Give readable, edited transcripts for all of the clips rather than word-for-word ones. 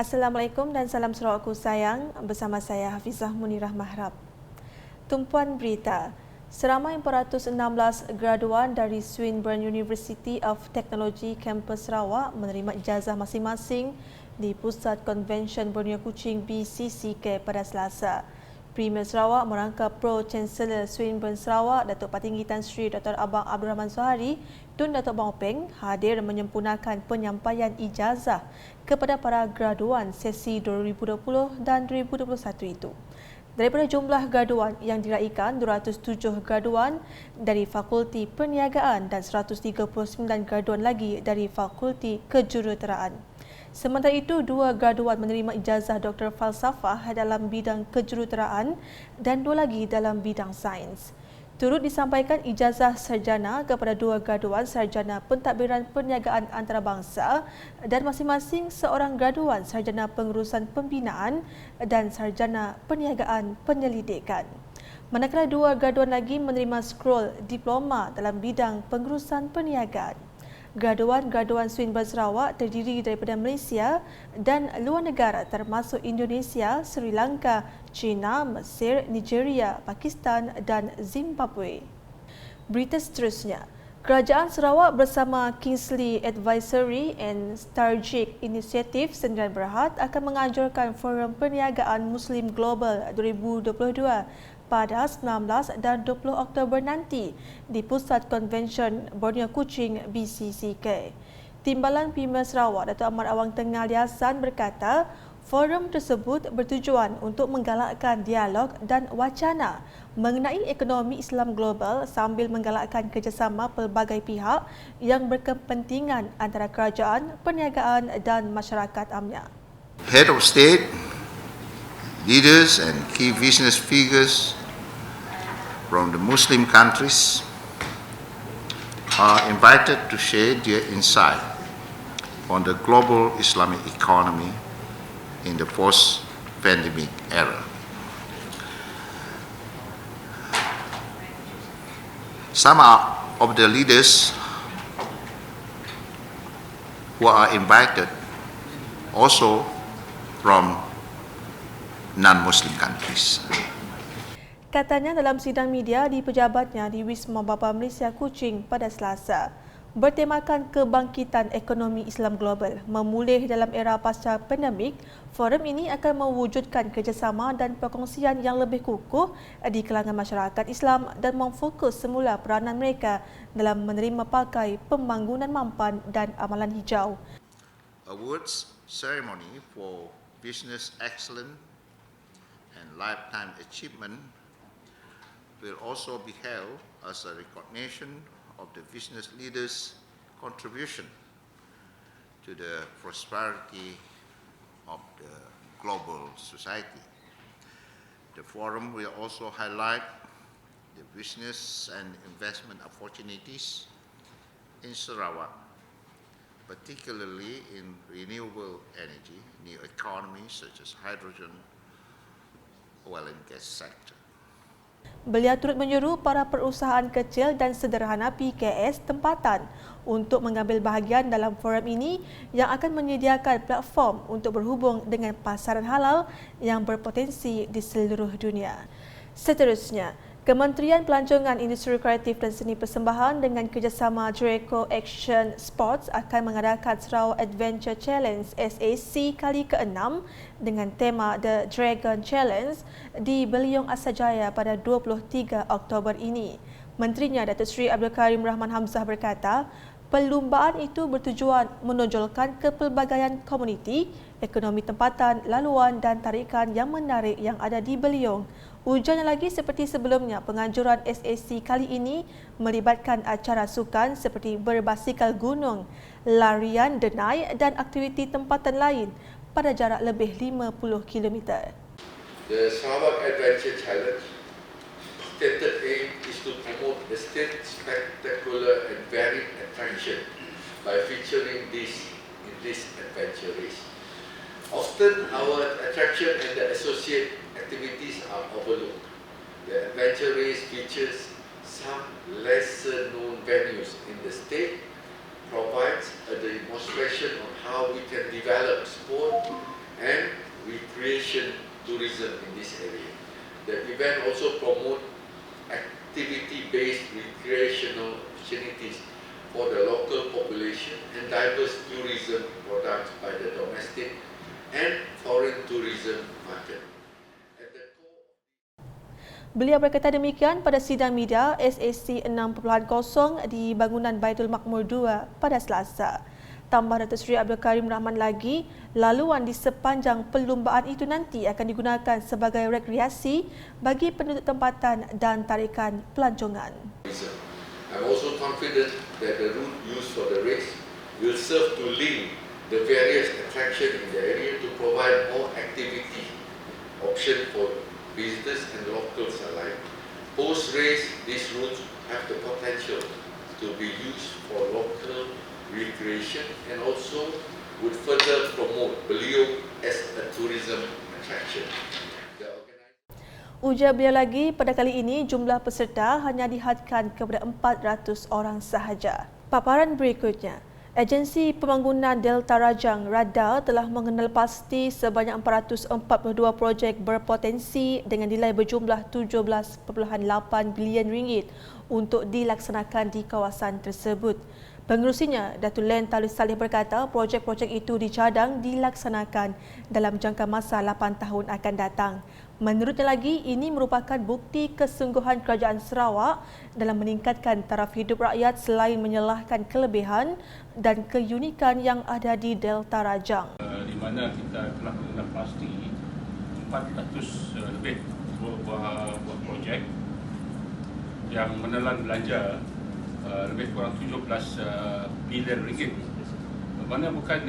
Assalamualaikum dan salam Sarawakku sayang. Bersama saya Hafizah Munirah Mahrab. Tumpuan berita. Seramai 416 graduan dari Swinburne University of Technology Kampus Sarawak menerima ijazah masing-masing di Pusat Konvensyen Borneo Kuching BCCK pada Selasa. Premier Sarawak merangkap Pro-Chancellor Swinburne Sarawak, Datuk Patinggi Tan Sri Dr. Abang Abdul Rahman Zohari, Tun Datuk Bang Openg hadir menyempurnakan penyampaian ijazah kepada para graduan sesi 2020 dan 2021 itu. Daripada jumlah graduan yang diraikan, 207 graduan dari Fakulti Perniagaan dan 139 graduan lagi dari Fakulti Kejuruteraan. Sementara itu, 2 graduan menerima ijazah Dr. Falsafah dalam bidang kejuruteraan dan 2 lagi dalam bidang sains. Turut disampaikan ijazah sarjana kepada 2 graduan sarjana pentadbiran perniagaan antarabangsa dan masing-masing seorang graduan sarjana pengurusan pembinaan dan sarjana perniagaan penyelidikan. Manakala 2 graduan lagi menerima scroll diploma dalam bidang pengurusan perniagaan. Graduan-graduan Swinburne Sarawak terdiri daripada Malaysia dan luar negara termasuk Indonesia, Sri Lanka, China, Mesir, Nigeria, Pakistan dan Zimbabwe. Berita seterusnya. Kerajaan Sarawak bersama Kingsley Advisory and Strategic Initiative Sdn Bhd akan menganjurkan Forum Perniagaan Muslim Global 2022 pada 19 dan 20 Oktober nanti di Pusat Konvensyen Borneo Kuching BCCK. Timbalan Premier Sarawak Datuk Ahmad Awang Tengah Liasan berkata, forum tersebut bertujuan untuk menggalakkan dialog dan wacana mengenai ekonomi Islam global sambil menggalakkan kerjasama pelbagai pihak yang berkepentingan antara kerajaan, perniagaan dan masyarakat amnya. Head of state, leaders and key business figures from the Muslim countries are invited to share their insight on the global Islamic economy in the post-pandemic era. Some of the leaders who are invited also from non-Muslim countries. Katanya dalam sidang media di pejabatnya di Wisma Bapa Malaysia Kuching pada Selasa. Bertemakan kebangkitan ekonomi Islam global memulih dalam era pasca pandemik, forum ini akan mewujudkan kerjasama dan perkongsian yang lebih kukuh di kalangan masyarakat Islam dan memfokus semula peranan mereka dalam menerima pakai pembangunan mampan dan amalan hijau. Awards ceremony for business excellence and lifetime achievement will also be held as a recognition of the business leaders' contribution to the prosperity of the global society. The forum will also highlight the business and investment opportunities in Sarawak, particularly in renewable energy, new economies such as hydrogen, oil and gas sector. Beliau turut menyuruh para perusahaan kecil dan sederhana PKS tempatan untuk mengambil bahagian dalam forum ini yang akan menyediakan platform untuk berhubung dengan pasaran halal yang berpotensi di seluruh dunia. Seterusnya, Kementerian Pelancongan Industri Kreatif dan Seni Persembahan dengan kerjasama Jericho Action Sports akan mengadakan Sarawak Adventure Challenge SAC kali ke-6 dengan tema The Dragon Challenge di Beliong Asajaya pada 23 Oktober ini. Menterinya Datuk Seri Abdul Karim Rahman Hamzah berkata, perlumbaan itu bertujuan menonjolkan kepelbagaian komuniti, ekonomi tempatan, laluan dan tarikan yang menarik yang ada di Beliong. Ujarnya lagi seperti sebelumnya, penganjuran SAC kali ini melibatkan acara sukan seperti berbasikal gunung, larian denai dan aktiviti tempatan lain pada jarak lebih 50 km. The Sarawak Adventure Challenge stated aim is to promote the state spectacular and varied attraction by featuring these adventure race. Often our attraction and the associate activities are overlooked. The adventure race features some lesser known venues in the state, provides a demonstration on how we can develop sport and recreation tourism in this area. The event also promotes activity-based recreational opportunities for the local population and diverse tourism products by the domestic and foreign tourism market. Beliau berkata demikian pada sidang media SAC 6.0 di bangunan Baitul Makmur 2 pada Selasa. Tambah Datuk Seri Abdul Karim Rahman lagi, laluan di sepanjang perlumbaan itu nanti akan digunakan sebagai rekreasi bagi penduduk tempatan dan tarikan pelancongan. I'm also confident that the route used for the race will serve to link the various attractions in the area to provide more activity option for visitors and locals alike. Post-race, these routes have the potential to be used for local recreation and also would further promote Beliau as a tourism attraction. Ujar beliau lagi, pada kali ini jumlah peserta hanya dihadkan kepada 400 orang sahaja. Paparan berikutnya, Agensi Pembangunan Delta Rajang (RADA) telah mengenal pasti sebanyak 442 projek berpotensi dengan nilai berjumlah 17.8 bilion ringgit untuk dilaksanakan di kawasan tersebut. Pengerusinya, Datuk Len Talus Saleh berkata projek-projek itu dicadang dilaksanakan dalam jangka masa 8 tahun akan datang. Menurutnya lagi, ini merupakan bukti kesungguhan Kerajaan Sarawak dalam meningkatkan taraf hidup rakyat selain menyelahkan kelebihan dan keunikan yang ada di Delta Rajang. Di mana kita telah mengenal pasti 400 lebih buah projek yang menelan belanja lebih kurang 17 bilion ringgit. Mana bukan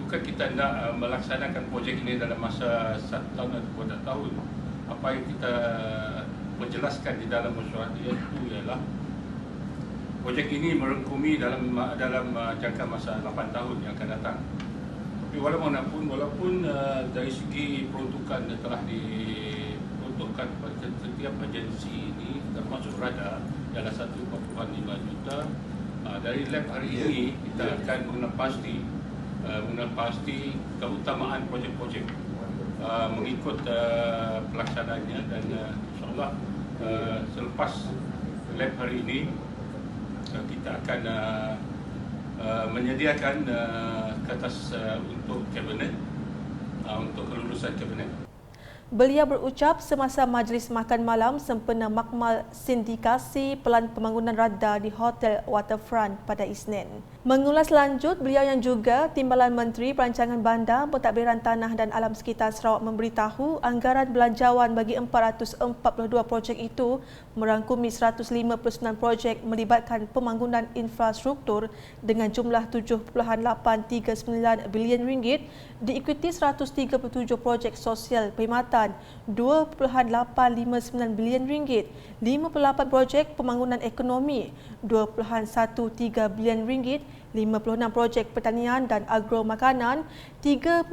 kita nak melaksanakan projek ini dalam masa 1 tahun atau 2 tahun. Apa yang kita menjelaskan di dalam mesyuarat itu ialah projek ini merangkumi dalam jangka masa 8 tahun yang akan datang. Tapi walaupun dari segi peruntukan telah diperuntukkan kepada setiap agensi ini termasuk RADA adalah 1.5 juta. Dari lab hari ini kita akan mengenal pasti keutamaan projek-projek mengikut pelaksanaannya dan insyaAllah selepas lab hari ini kita akan menyediakan kertas untuk kabinet, untuk kelulusan kabinet. Beliau berucap semasa majlis makan malam sempena makmal sindikasi pelan pembangunan RADA di Hotel Waterfront pada Isnin. Mengulas lanjut, beliau yang juga Timbalan Menteri Perancangan Bandar, Pentadbiran Tanah dan Alam Sekitar Sarawak memberitahu anggaran belanjawan bagi 442 projek itu merangkumi 159 projek melibatkan pembangunan infrastruktur dengan jumlah 7.839 bilion ringgit, diikuti 137 projek sosial perkhidmatan 2.859 bilion ringgit, 58 projek pembangunan ekonomi 2.13 bilion ringgit, 56 projek pertanian dan agro makanan 3.805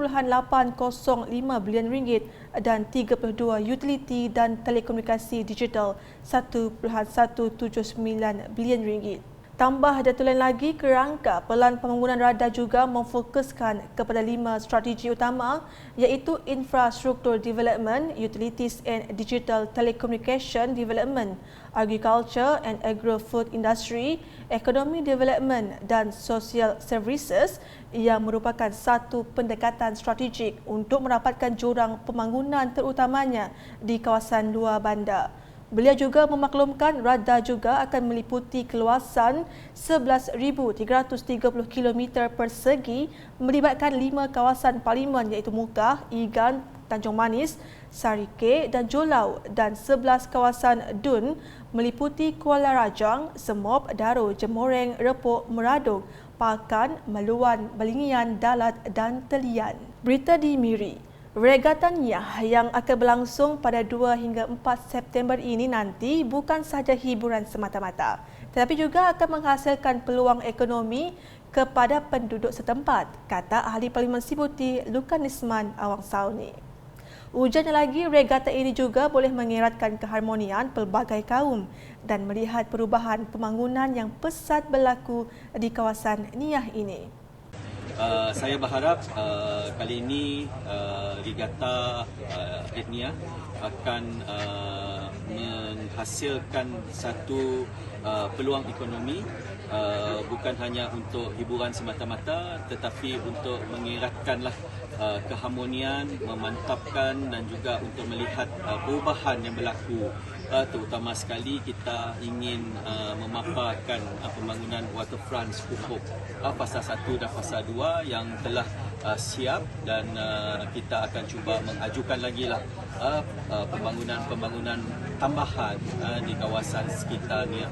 bilion ringgit dan 32 utiliti dan telekomunikasi digital 1.179 bilion ringgit. Tambah Datuk Len lagi, kerangka pelan pembangunan RADA juga memfokuskan kepada 5 strategi utama iaitu infrastructure development, utilities and digital telecommunication development, agriculture and agro-food industry, economy development dan social services yang merupakan satu pendekatan strategik untuk merapatkan jurang pembangunan terutamanya di kawasan luar bandar. Beliau juga memaklumkan RADA juga akan meliputi keluasan 11,330 km persegi melibatkan 5 kawasan parlimen iaitu Mukah, Igan, Tanjung Manis, Sarike dan Jolau dan 11 kawasan DUN meliputi Kuala Rajang, Semop, Daro, Jemoreng, Repok, Meradong, Pakan, Meluan, Belingian, Dalat dan Telian. Berita di Miri. Regatan Niah yang akan berlangsung pada 2 hingga 4 September ini nanti bukan sahaja hiburan semata-mata, tetapi juga akan menghasilkan peluang ekonomi kepada penduduk setempat, kata Ahli Parlimen Sibuti Lukan Isman Awang Sauni. Ujarnya lagi, regata ini juga boleh mengeratkan keharmonian pelbagai kaum dan melihat perubahan pembangunan yang pesat berlaku di kawasan Niah ini. Saya berharap kali ini Regata Etnia akan menghasilkan satu peluang ekonomi, bukan hanya untuk hiburan semata-mata, tetapi untuk mengeratkanlah keharmonian, memantapkan dan juga untuk melihat perubahan yang berlaku. Terutama sekali kita ingin memaparkan pembangunan waterfront Pupuk fasa 1 dan fasa 2 yang telah siap, dan kita akan cuba mengajukan lagi lah pembangunan tambahan di kawasan sekitar ni.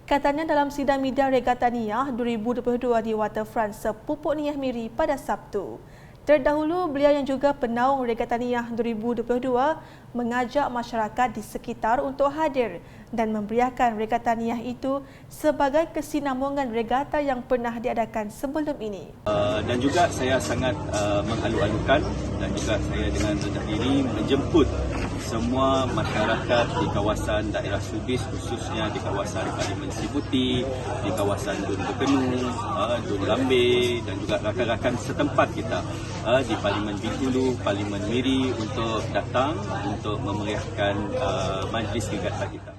Katanya dalam sidang media Regata Niah 2022 di Waterfront Sepupuk Niah Miri pada Sabtu. Terdahulu, beliau yang juga penaung Regata Niah 2022 mengajak masyarakat di sekitar untuk hadir dan memberiakan Regata Niah itu sebagai kesinambungan regata yang pernah diadakan sebelum ini. Dan juga saya sangat mengalu-alukan dan juga saya dengan rendah diri menjemput semua masyarakat di kawasan daerah Subis, khususnya di kawasan Parlimen Sibuti, di kawasan Dun Bekenu, Dun Lambe dan juga rakan-rakan setempat kita di Parlimen Bintulu, Parlimen Miri untuk datang untuk memeriahkan majlis regata kita.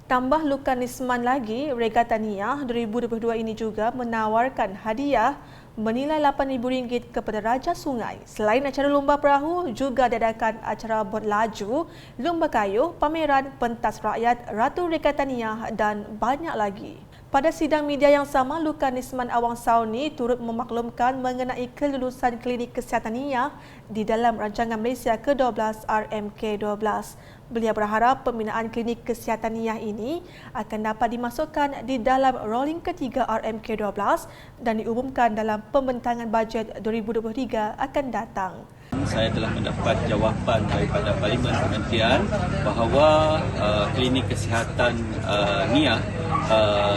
Tambah lukanisman lagi, Regata Niah 2022 ini juga menawarkan hadiah menilai RM8,000 kepada Raja Sungai. Selain acara Lumba Perahu, juga diadakan acara bot laju, Lumba Kayuh, pameran pentas rakyat, Ratu Regata Niah dan banyak lagi. Pada sidang media yang sama, Lukanisman Awang Sauni turut memaklumkan mengenai kelulusan klinik kesihatan Niah di dalam rancangan Malaysia ke-12 RMK-12. Beliau berharap pembinaan klinik kesihatan Niah ini akan dapat dimasukkan di dalam rolling ketiga RMK-12 dan diumumkan dalam pembentangan bajet 2023 akan datang. Saya telah mendapat jawapan daripada Parlimen Kementerian bahawa klinik kesihatan Niah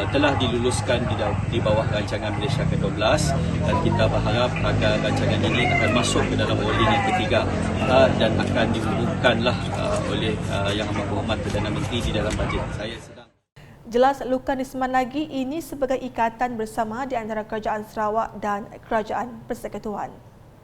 telah diluluskan di bawah rancangan Malaysia ke-12, dan kita berharap agar rancangan ini akan masuk ke dalam rolling yang ketiga dan akan diumumkanlah oleh Yang Amat Berhormat Perdana Menteri di dalam bajet. Saya sedang Jelas Lukanisman lagi, ini sebagai ikatan bersama di antara Kerajaan Sarawak dan Kerajaan Persekutuan.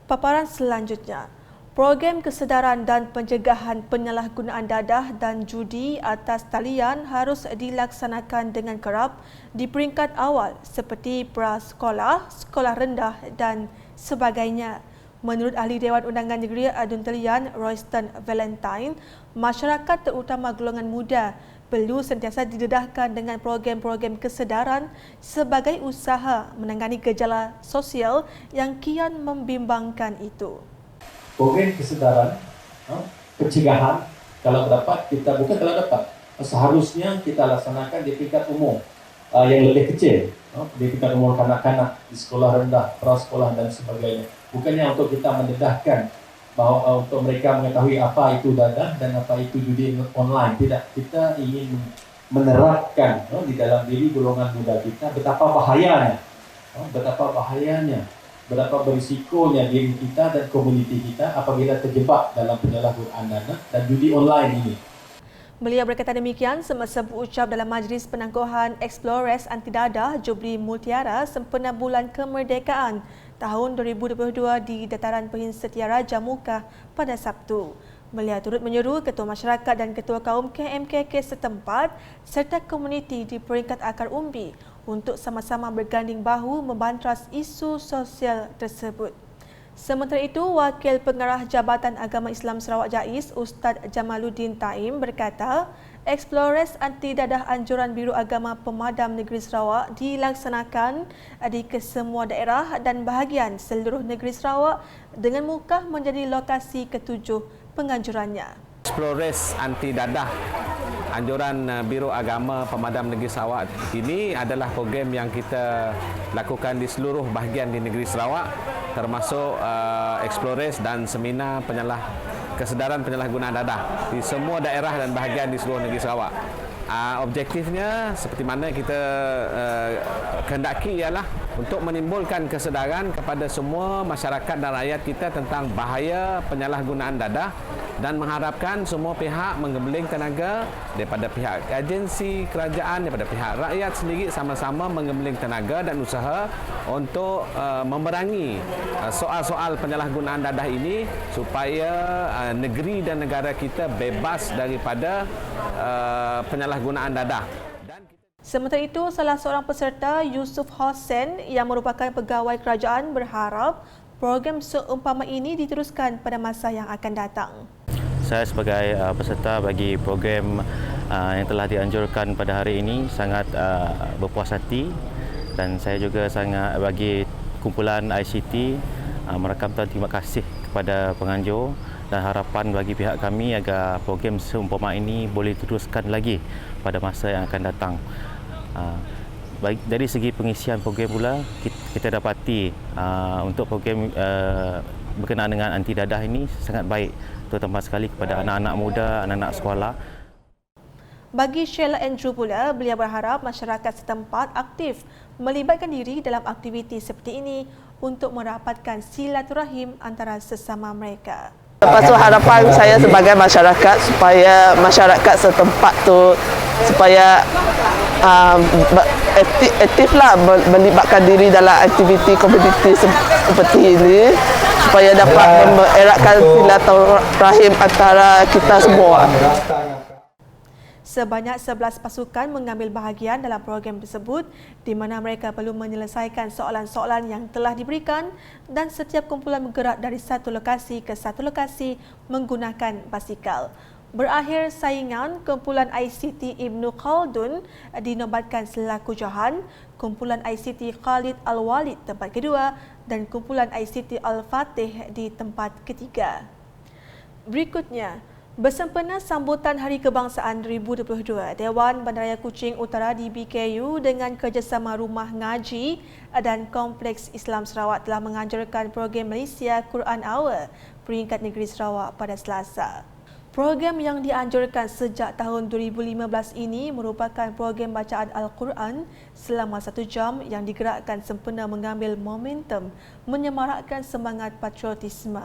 Paparan selanjutnya, program kesedaran dan pencegahan penyalahgunaan dadah dan judi atas talian harus dilaksanakan dengan kerap di peringkat awal seperti prasekolah, sekolah rendah dan sebagainya. Menurut Ahli Dewan Undangan Negeri Adun Talian, Royston Valentine, masyarakat terutama golongan muda perlu sentiasa didedahkan dengan program-program kesedaran sebagai usaha menangani gejala sosial yang kian membimbangkan itu. Program kesedaran, pencegahan, kalau dapat kita, bukan kalau dapat, seharusnya kita laksanakan di tingkat umum yang lebih kecil, di tingkat umum kanak-kanak, di sekolah rendah, prasekolah dan sebagainya. Bukannya untuk kita mendedahkan bahawa untuk mereka mengetahui apa itu dadah dan apa itu judi online. Tidak, kita ingin menerapkan di dalam diri golongan muda kita betapa bahayanya, betapa berisikonya diri kita dan komuniti kita apabila terjebak dalam penyalahgunaan dana dan judi online ini. Beliau berkata demikian semasa berucap dalam Majlis Penangguhan Explores Anti Dadah Jubli Mutiara sempena Bulan Kemerdekaan tahun 2022 di Dataran Pehin Setia Raja Mukah pada Sabtu. Beliau turut menyeru ketua masyarakat dan ketua kaum KMKK setempat serta komuniti di peringkat akar umbi untuk sama-sama berganding bahu membantras isu sosial tersebut. Sementara itu, Wakil Pengarah Jabatan Agama Islam Sarawak JAIS, Ustaz Jamaluddin Taim berkata, Explores Anti Dadah Anjuran Biro Agama Pemadam Negeri Sarawak dilaksanakan di kesemua daerah dan bahagian seluruh negeri Sarawak dengan Mukah menjadi lokasi ketujuh penganjurannya. Explores Anti Dadah Anjuran Biro Agama Pemadam Negeri Sarawak ini adalah program yang kita lakukan di seluruh bahagian di negeri Sarawak, termasuk Explores dan seminar kesedaran penyalahgunaan dadah di semua daerah dan bahagian di seluruh negeri Sarawak. Objektifnya seperti mana kita kehendaki ialah untuk menimbulkan kesedaran kepada semua masyarakat dan rakyat kita tentang bahaya penyalahgunaan dadah dan mengharapkan semua pihak menggembleng tenaga daripada pihak agensi kerajaan, daripada pihak rakyat sendiri sama-sama menggembleng tenaga dan usaha untuk memerangi soal-soal penyalahgunaan dadah ini supaya negeri dan negara kita bebas daripada penyalahgunaan dadah. Sementara itu, salah seorang peserta, Yusuf Hossein yang merupakan pegawai kerajaan berharap program seumpama ini diteruskan pada masa yang akan datang. Saya sebagai peserta bagi program yang telah dianjurkan pada hari ini sangat berpuas hati, dan saya juga sangat bagi kumpulan ICT merakamkan terima kasih kepada penganjur dan harapan bagi pihak kami agar program seumpama ini boleh diteruskan lagi pada masa yang akan datang. Dari segi pengisian program pula, kita dapati untuk program berkenaan dengan anti dadah ini sangat baik, terutama sekali kepada anak-anak muda, anak-anak sekolah. Bagi Sheila Andrew pula, beliau berharap masyarakat setempat aktif melibatkan diri dalam aktiviti seperti ini untuk mendapatkan silaturahim antara sesama mereka. Lepas tu harapan saya sebagai masyarakat supaya masyarakat setempat tu supaya aktiflah melibatkan diri dalam aktiviti komuniti seperti ini supaya dapat mengeratkan silaturahim antara kita semua. Sebanyak 11 pasukan mengambil bahagian dalam program tersebut di mana mereka perlu menyelesaikan soalan-soalan yang telah diberikan dan setiap kumpulan bergerak dari satu lokasi ke satu lokasi menggunakan basikal. Berakhir saingan, kumpulan ICT Ibnu Khaldun dinobatkan selaku Johan, kumpulan ICT Khalid Al-Walid tempat kedua dan kumpulan ICT Al-Fatih di tempat ketiga. Berikutnya, bersempena sambutan Hari Kebangsaan 2022, Dewan Bandaraya Kuching Utara di BKU dengan kerjasama Rumah Ngaji dan Kompleks Islam Sarawak telah menganjurkan program Malaysia Quran Hour peringkat negeri Sarawak pada Selasa. Program yang dianjurkan sejak tahun 2015 ini merupakan program bacaan Al-Quran selama 1 jam yang digerakkan sempena mengambil momentum menyemarakkan semangat patriotisme.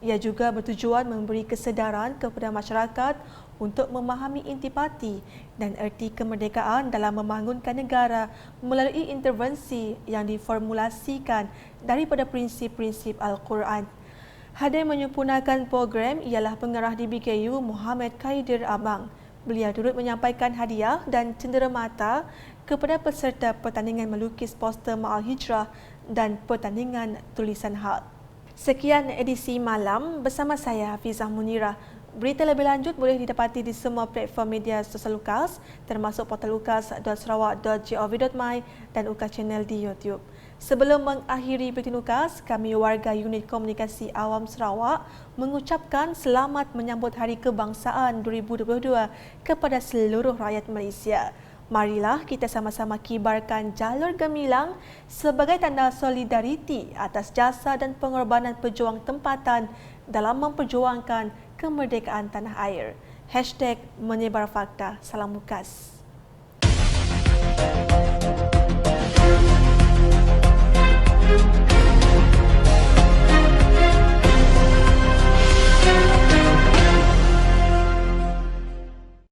Ia juga bertujuan memberi kesedaran kepada masyarakat untuk memahami intipati dan erti kemerdekaan dalam membangunkan negara melalui intervensi yang diformulasikan daripada prinsip-prinsip Al-Quran. Hadir menyempurnakan program ialah pengarah di BKU Muhammad Khaidir Abang. Beliau turut menyampaikan hadiah dan cenderamata kepada peserta pertandingan melukis poster Ma'al Hijrah dan pertandingan tulisan hal. Sekian edisi malam bersama saya Hafizah Munirah. Berita lebih lanjut boleh didapati di semua platform media sosial UKAS termasuk portal ukas.sarawak.gov.my dan UKAS Channel di YouTube. Sebelum mengakhiri berita UKAS, kami warga Unit Komunikasi Awam Sarawak mengucapkan selamat menyambut Hari Kebangsaan 2022 kepada seluruh rakyat Malaysia. Marilah kita sama-sama kibarkan jalur gemilang sebagai tanda solidariti atas jasa dan pengorbanan pejuang tempatan dalam memperjuangkan kemerdekaan tanah air. #menyebar fakta. Salam UKAS.